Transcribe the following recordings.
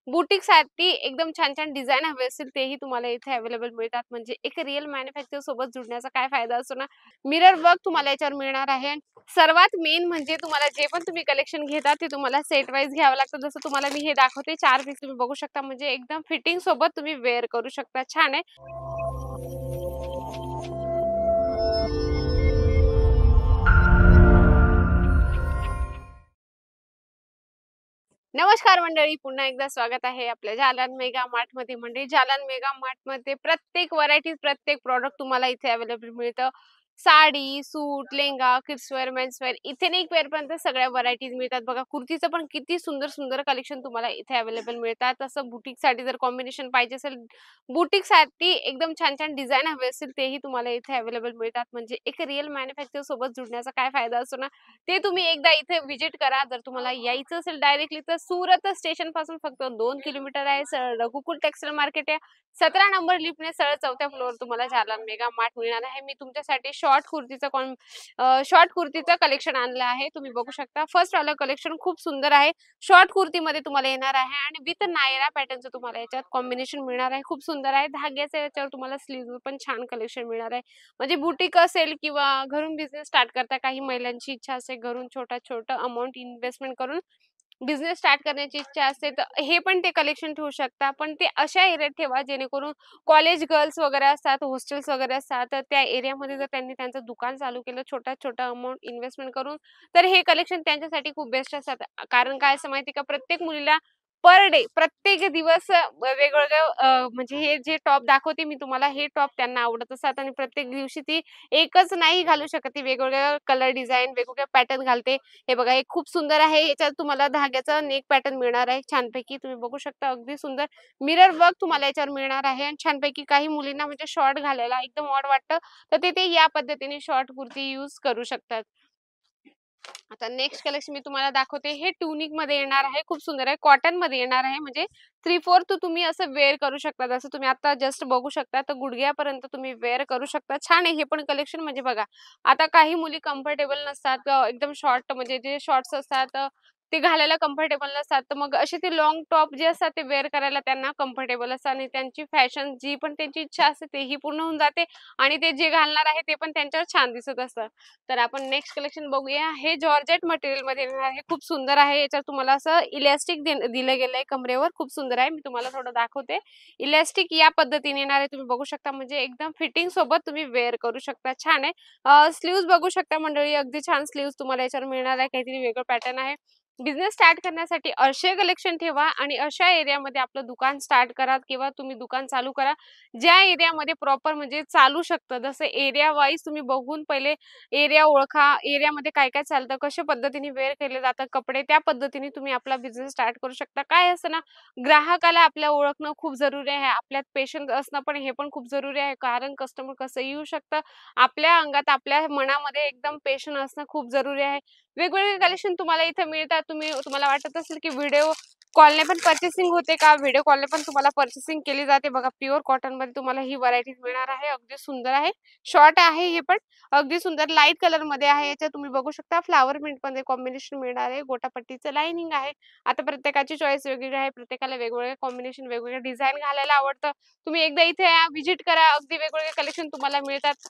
बुटीकसाठी एकदम छान-छान डिझाइन हवे असतील तेही तुम्हाला इथे अवेलेबल मिळतात. म्हणजे एक रिअल मॅन्युफॅक्चर सोबत जुडण्याचा काय फायदा असतो ना, मिरर वर्क तुम्हाला याच्यावर मिळणार आहे. सर्वात मेन म्हणजे तुम्हाला जे पण तुम्ही कलेक्शन घेता ते तुम्हाला सेट वाईज घ्यावं लागतं. जसं तुम्हाला मी हे दाखवते 4 पीस तुम्ही बघू शकता म्हणजे एकदम फिटिंग सोबत तुम्ही वेअर करू शकता. छान आहे. नमस्कार मंडळी, पुन्हा एकदा स्वागत आहे आपल्या जालन मेगा मार्टमध्ये. म्हणजे जालन मेगा मार्टमध्ये प्रत्येक व्हरायटी, प्रत्येक प्रॉडक्ट तुम्हाला इथे अवेलेबल मिळतं. Sari, suit, lehenga, kids wear, men's wear, ethnic wear पर्यंत सगळ्या व्हरायटीज मिळतात. बघा कुर्तीचं पण किती सुंदर सुंदर कलेक्शन तुम्हाला इथे अवेलेबल मिळतात. तसं बुटीकसाठी जर कॉम्बिनेशन पाहिजे असेल, बुटीकसाठी एकदम छान छान डिझाइन हवे असतील तेही तुम्हाला इथे अवेलेबल मिळतात. म्हणजे एक रिअल मॅन्युफॅक्चर सोबत जुडण्याचा काय फायदा असतो ना, ते तुम्ही एकदा इथे व्हिजिट करा. जर तुम्हाला यायचं असेल डायरेक्टली तर सुरत स्टेशन पासून फक्त 2 किलोमीटर आहे. सरळ रघुकुल टेक्सटाईल मार्केट आहे. 17 नंबर लिफ्टने सरळ 4थ्या फ्लोअर तुम्हाला जालन मेगा मार्ट मिळणार आहे. मी तुमच्यासाठी शॉर्ट कुर्तीचं कलेक्शन आणलं आहे. तुम्ही बघू शकता. फर्स्ट वाला कलेक्शन खूप सुंदर आहे. शॉर्ट कुर्तीमध्ये तुम्हाला येणार आहे आणि विथ नायरा पॅटर्नचं तुम्हाला याच्यात कॉम्बिनेशन मिळणार आहे. खूप सुंदर आहे. धाग्याचं याच्यावर तुम्हाला स्लीव्ह पण छान कलेक्शन मिळणार आहे. म्हणजे बुटीक असेल किंवा घरून बिझनेस स्टार्ट करता काही महिलांची इच्छा असते घरून छोटा अमाउंट इन्व्हेस्टमेंट करून बिझनेस स्टार्ट करण्याची इच्छा असते तर हे पण ते कलेक्शन ठेवू शकता. पण ते अशा एरियात ठेवा जेणेकरून कॉलेज गर्ल्स वगैरे असतात, हॉस्टेल्स वगैरे असतात, तर त्या एरियामध्ये जर त्यांनी त्यांचं दुकान चालू केलं छोटा अमाउंट इन्व्हेस्टमेंट करून, तर हे कलेक्शन त्यांच्यासाठी खूप बेस्ट असतात. कारण काय असं माहिती का प्रत्येक मुलीला पर डे प्रत्येक दिवस वेगवेगळं म्हणजे हे जे टॉप दाखवते मी तुम्हाला हे टॉप त्यांना आवडत असतात आणि प्रत्येक दिवशी ती एकच नाही घालू शकत. ती वेगवेगळ्या कलर डिझाइन, वेगवेगळ्या पॅटर्न घालते. हे बघा हे खूप सुंदर आहे. याच्यात तुम्हाला धाग्याचा नेक पॅटर्न मिळणार आहे छानपैकी. तुम्ही बघू शकता अगदी सुंदर मिरर वर्क तुम्हाला याच्यावर मिळणार आहे आणि छानपैकी काही मुलींना म्हणजे शॉर्ट घालायला एकदम ऑड वाटतं, तर ते या पद्धतीने शॉर्ट कुर्ती यूज करू शकतात. आता नेक्स्ट कलेक्शन मी तुम्हाला दाखवते. हे ट्युनिकमध्ये येणार आहे. खूप सुंदर आहे. कॉटनमध्ये येणार आहे. म्हणजे 3/4 तुम्ही असं वेअर करू शकता. जसं तुम्ही आता जस्ट बघू शकता, तर गुडघ्यापर्यंत तुम्ही वेअर करू शकता. छान आहे हे पण कलेक्शन. म्हणजे बघा, आता काही मुली कम्फर्टेबल नसतात. एकदम शॉर्ट म्हणजे जे शॉर्ट्स असतात ते घालायला कम्फर्टेबल नसतात. तर मग असे ते लाँग टॉप जे असतात ते वेअर करायला त्यांना कम्फर्टेबल असतात आणि त्यांची फॅशन जी पण त्यांची इच्छा असते तेही पूर्ण होऊन जाते आणि ते जे घालणार आहे ते पण त्यांच्यावर छान दिसत असतं. तर आपण नेक्स्ट कलेक्शन बघूया. हे जॉर्जेट मटेरियलमध्ये येणार आहे. खूप सुंदर आहे. याच्यावर तुम्हाला असं इलॅस्टिक दिलं गेलंय कमरेवर. खूप सुंदर आहे. मी तुम्हाला थोडं दाखवते. इलॅस्टिक या पद्धतीने येणार आहे. तुम्ही बघू शकता म्हणजे एकदम फिटिंग सोबत तुम्ही वेअर करू शकता. छान आहे. बघू शकता मंडळी. अगदी छान स्लीव्हज तुम्हाला याच्यावर मिळणार आहे. काहीतरी वेगळं पॅटर्न आहे. बिझनेस स्टार्ट करण्यासाठी असे कलेक्शन ठेवा आणि अशा एरियामध्ये आपलं दुकान स्टार्ट करा किंवा तुम्ही दुकान चालू करा, ज्या एरियामध्ये प्रॉपर म्हणजे चालू शकतं. जसं एरिया वाईज तुम्ही बघून पहिले एरिया ओळखा. एरियामध्ये काय-काय चालतं, कशा पद्धतीने वेअर केले जातात कपडे, त्या पद्धतीने तुम्ही आपला बिझनेस स्टार्ट करू शकता. काय असतं ना, ग्राहकाला आपल्या ओळखणं खूप जरुरी आहे. आपल्यात पेशन्स असणं पण हे पण खूप जरुरी आहे. कारण कस्टमर कसंही येऊ शकतं. आपल्या अंगात, आपल्या मनामध्ये एकदम पेशन्स असणं खूप जरुरी आहे. वेगवेगळे कलेक्शन तुम्हाला इथे मिळतात. तुम्हाला वाटत असेल की व्हिडिओ कॉलने पण पर्चेसिंग होते का? व्हिडिओ कॉलने पण तुम्हाला पर्चेसिंग केली जाते. बघा प्युअर कॉटनमध्ये तुम्हाला ही व्हरायटी मिळणार आहे. अगदी सुंदर आहे. शॉर्ट आहे हे पण. अगदी सुंदर लाईट कलरमध्ये आहे. याच्यात तुम्ही बघू शकता फ्लॉवर प्रिंटमध्ये कॉम्बिनेशन मिळणार आहे. गोटापट्टीचं लाइनिंग आहे. आता प्रत्येकाची चॉईस वेगवेगळी आहे. प्रत्येकाला वेगवेगळे कॉम्बिनेशन, वेगवेगळे डिझाइन घालायला आवडतं. तुम्ही एकदा इथे या, व्हिजिट करा. अगदी वेगवेगळे कलेक्शन तुम्हाला मिळतात.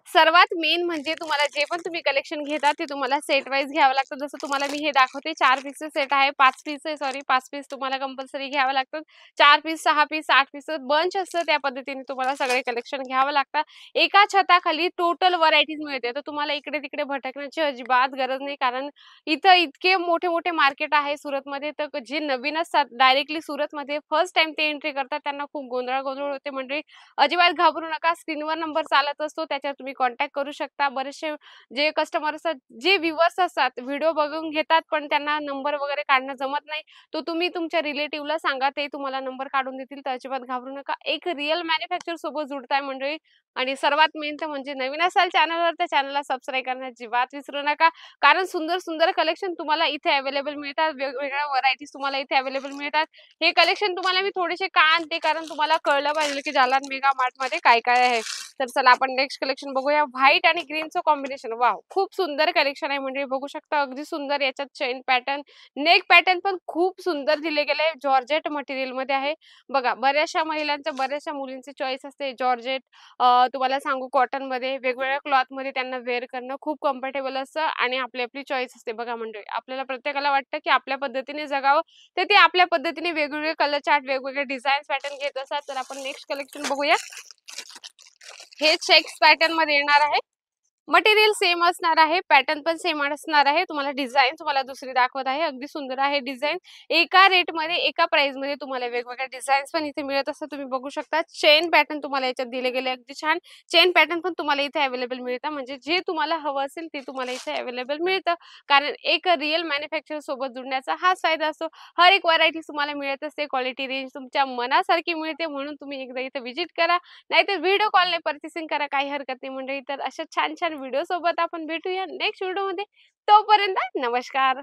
सर्वात मेन म्हणजे तुम्हाला जे पण तुम्ही कलेक्शन घेता ते तुम्हाला सेट वाईज घ्यावं लागतं. जसं तुम्हाला मी हे दाखवते 4 पीसचं सेट आहे. 5 पीस आहे सॉरी 5 पीस तुम्हाला कंपल्सरी घ्यावं लागतं. 4 पीस, 6 पीस, 8 पीस बंच असतं त्या पद्धतीने तुम्हाला सगळे कलेक्शन घ्यावं लागतं. एका छताखाली टोटल व्हरायटीज मिळते. तर तुम्हाला इकडे-तिकडे भटकण्याची अजिबात गरज नाही. कारण इथं इतके मोठे-मोठे मार्केट आहे सुरतमध्ये. तर जे नवीन असतात डायरेक्टली सुरतमध्ये फर्स्ट टाईम ते एंट्री करतात त्यांना खूप गोंधळ होते. म्हणजे अजिबात घाबरू नका. स्क्रीनवर नंबर चालत असतो. त्याच्यावर तुम्ही कॉन्टॅक्ट करू शकता. बरेचसे जे कस्टमर असतात, जे व्ह्यूअर्स असतात, व्हिडिओ बघून घेतात, पण त्यांना नंबर वगैरे काढणं जमत नाही. तो तुम्ही तुमच्या रिलेटिव्हला सांगा, ते तुम्हाला नंबर काढून देतील. तर अजिबात घाबरू नका. एक रिअल मॅन्युफॅक्चर सोबत जुडताय मंडळी आणि सर्वात मेन तर म्हणजे नवीन असाल चॅनलवर, तर चॅनलला सबस्क्राईब करण्यास अजिबात विसरू नका. कारण सुंदर कलेक्शन तुम्हाला इथे अवेलेबल मिळतात. वेगवेगळ्या व्हरायटीज तुम्हाला इथे अवेलेबल मिळतात. हे कलेक्शन तुम्हाला मी थोडेसे का आणते, कारण तुम्हाला कळलं पाहिजे की जालान मेगा मार्टमध्ये काय-काय आहे. तर चला आपण नेक्स्ट कलेक्शन बघूया. व्हाईट आणि ग्रीनचं कॉम्बिनेशन. वॉव! खूप सुंदर कलेक्शन आहे मंडळी. बघू शकता अगदी सुंदर याच्यात चेन पॅटर्न, नेक पॅटर्न पण खूप सुंदर दिले गेले आहे. जॉर्जेट मटेरियलमध्ये आहे. बघा बऱ्याचशा महिलांच्या, बऱ्याचशा मुलींची चॉईस असते जॉर्जेट. तुम्हाला सांगू कॉटनमध्ये, वेगवेगळ्या क्लॉथमध्ये त्यांना वेअर करणं खूप कम्फर्टेबल असतं आणि आपली आपली चॉईस असते बघा मंडळी. आपल्याला प्रत्येकाला वाटतं की आपल्या पद्धतीने जगावं, तर ते आपल्या पद्धतीने वेगवेगळे कलर चार्ट, वेगवेगळे डिझाईन्स पॅटर्न घेत असतात. तर आपण नेक्स्ट कलेक्शन बघूया. हे चेक्स पॅटर्नमध्ये येणार आहे. मटेरियल सेम असणार आहे, पॅटर्न पण सेम असणार आहे. तुम्हाला डिझाइन तुम्हाला दुसरी दाखवत आहे. अगदी सुंदर आहे डिझाइन. एका रेटमध्ये, एका प्राइसमध्ये तुम्हाला वेगवेगळ्या डिझाईन्स पण इथे मिळत असतात. तुम्ही बघू शकता. चेन पॅटर्न तुम्हाला याच्यात दिले गेले अगदी छान. चेन पॅटर्न पण तुम्हाला इथे अवेलेबल मिळतं. म्हणजे जे तुम्हाला हवं असेल ते तुम्हाला इथे अवेलेबल मिळतं. कारण एक रिअल मॅन्युफॅक्चरर सोबत जुडण्याचा हाच फायदा असतो. हर एक व्हरायटी तुम्हाला मिळत असते. क्वालिटी रेंज तुमच्या मनासारखी मिळते. म्हणून तुम्ही एकदा इथे व्हिजिट करा. नाहीतर व्हिडिओ कॉलने पर्चेसिंग करा. काही हरकत नाही मंडळी. तर अशा छान-छान व्हिडिओ सोबत आपण भेटूया नेक्स्ट व्हिडिओमध्ये. तोपर्यंत नमस्कार.